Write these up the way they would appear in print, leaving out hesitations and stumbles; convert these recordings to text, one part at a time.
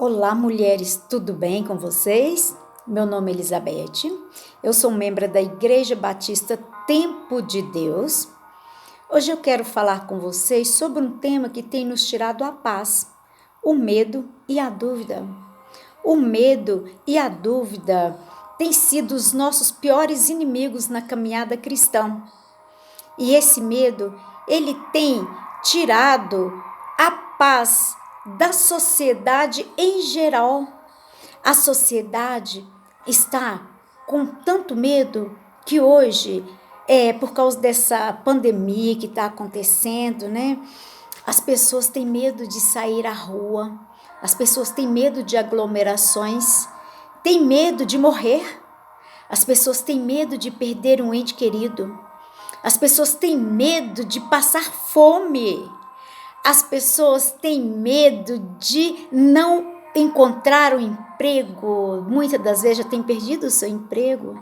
Olá, mulheres, tudo bem com vocês? Meu nome é Elizabeth, eu sou membro da Igreja Batista Tempo de Deus. Hoje eu quero falar com vocês sobre um tema que tem nos tirado a paz: o medo e a dúvida. O medo e a dúvida têm sido os nossos piores inimigos na caminhada cristã. E esse medo, ele tem tirado a paz da sociedade em geral. A sociedade está com tanto medo que hoje, por causa dessa pandemia que está acontecendo, né? As pessoas têm medo de sair à rua, as pessoas têm medo de aglomerações, têm medo de morrer, as pessoas têm medo de perder um ente querido, as pessoas têm medo de passar fome. As pessoas têm medo de não encontrar um emprego. Muitas das vezes já têm perdido o seu emprego.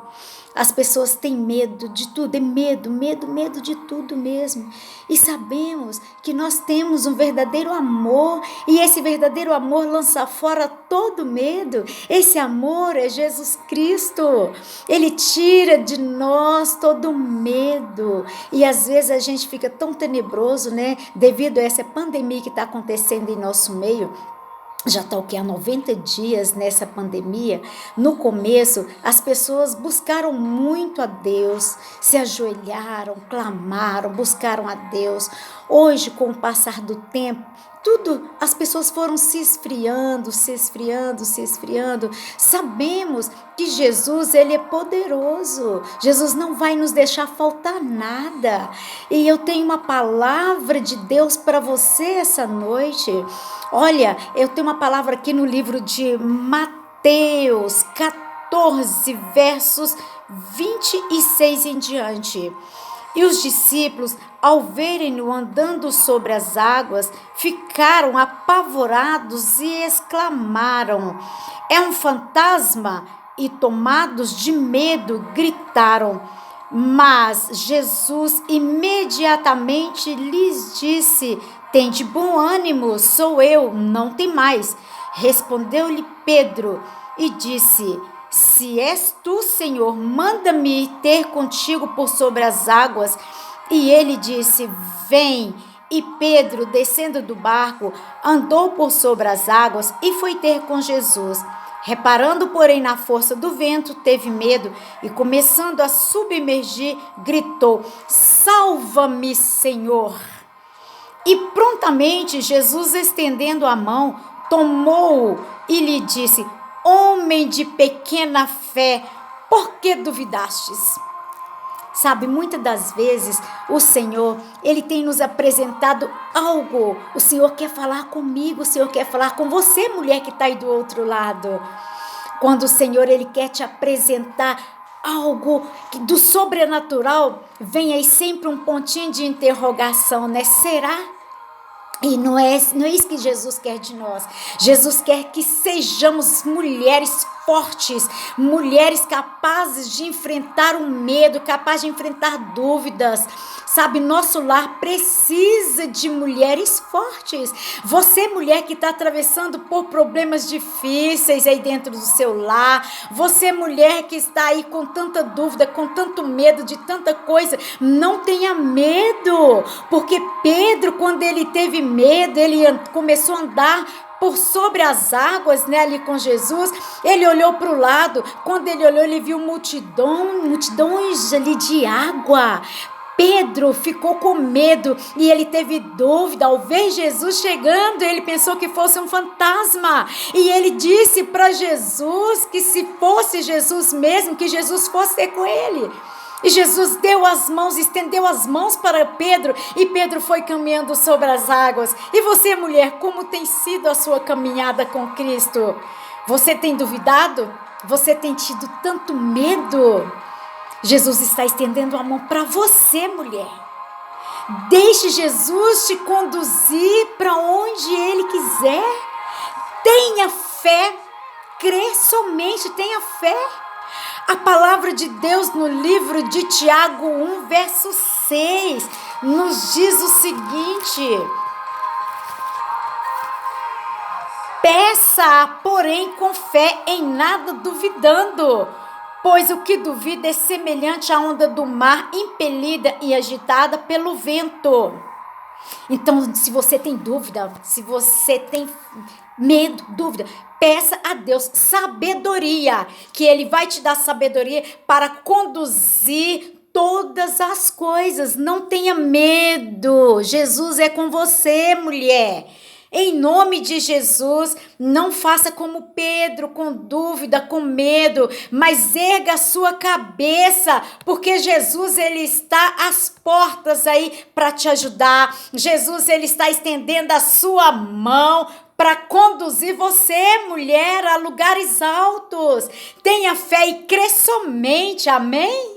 As pessoas têm medo de tudo, é medo de tudo mesmo. E sabemos que nós temos um verdadeiro amor, e esse verdadeiro amor lança fora todo medo. Esse amor é Jesus Cristo. Ele tira de nós todo medo. E às vezes a gente fica tão tenebroso, né? Devido a essa pandemia que está acontecendo em nosso meio. Já está há 90 dias nessa pandemia. No começo, as pessoas buscaram muito a Deus, se ajoelharam, clamaram, buscaram a Deus. Hoje, com o passar do tempo, as pessoas foram se esfriando. Sabemos que Jesus, ele é poderoso. Jesus não vai nos deixar faltar nada. E eu tenho uma palavra de Deus para você essa noite. Olha, eu tenho uma palavra aqui no livro de Mateus 14, versos 26 em diante. E os discípulos, ao verem-no andando sobre as águas, ficaram apavorados e exclamaram: "É um fantasma!" E tomados de medo, gritaram. Mas Jesus imediatamente lhes disse: "Tende bom ânimo, sou eu, não temais." Respondeu-lhe Pedro e disse: "Se és tu, Senhor, manda-me ter contigo por sobre as águas." E ele disse: "Vem." E Pedro, descendo do barco, andou por sobre as águas e foi ter com Jesus. Reparando, porém, na força do vento, teve medo e, começando a submergir, gritou: "Salva-me, Senhor!" E prontamente Jesus, estendendo a mão, tomou-o e lhe disse: "Homem de pequena fé, por que duvidastes?" Sabe, muitas das vezes o Senhor, ele tem nos apresentado algo. O Senhor quer falar comigo, o Senhor quer falar com você, mulher que está aí do outro lado. Quando o Senhor, ele quer te apresentar algo do sobrenatural, vem aí sempre um pontinho de interrogação, né? Será? E não é isso que Jesus quer de nós. Jesus quer que sejamos mulheres fortes, mulheres capazes de enfrentar o medo, capazes de enfrentar dúvidas. Sabe, nosso lar precisa de mulheres fortes. Você, mulher que está atravessando por problemas difíceis aí dentro do seu lar, você, mulher que está aí com tanta dúvida, com tanto medo de tanta coisa, não tenha medo, porque Pedro, quando ele teve medo, ele começou a andar por sobre as águas, né, ali com Jesus. Ele olhou para o lado. Quando ele olhou, ele viu multidões ali de água. Pedro ficou com medo e ele teve dúvida. Ao ver Jesus chegando, ele pensou que fosse um fantasma. E ele disse para Jesus que se fosse Jesus mesmo, que Jesus fosse ter com ele. E Jesus deu as mãos, estendeu as mãos para Pedro, e Pedro foi caminhando sobre as águas. E você, mulher, como tem sido a sua caminhada com Cristo? Você tem duvidado? Você tem tido tanto medo? Jesus está estendendo a mão para você, mulher. Deixe Jesus te conduzir para onde Ele quiser. Tenha fé, crê somente, tenha fé. A palavra de Deus no livro de Tiago 1, verso 6, nos diz o seguinte: Peça, porém, com fé, em nada duvidando. Pois o que duvida é semelhante à onda do mar, impelida e agitada pelo vento. Então, se você tem dúvida, se você tem medo, dúvida, peça a Deus sabedoria, que Ele vai te dar sabedoria para conduzir todas as coisas. Não tenha medo. Jesus é com você, mulher. Em nome de Jesus, não faça como Pedro, com dúvida, com medo, mas erga a sua cabeça, porque Jesus, ele está às portas aí para te ajudar. Jesus, ele está estendendo a sua mão para conduzir você, mulher, a lugares altos. Tenha fé e crê somente, amém?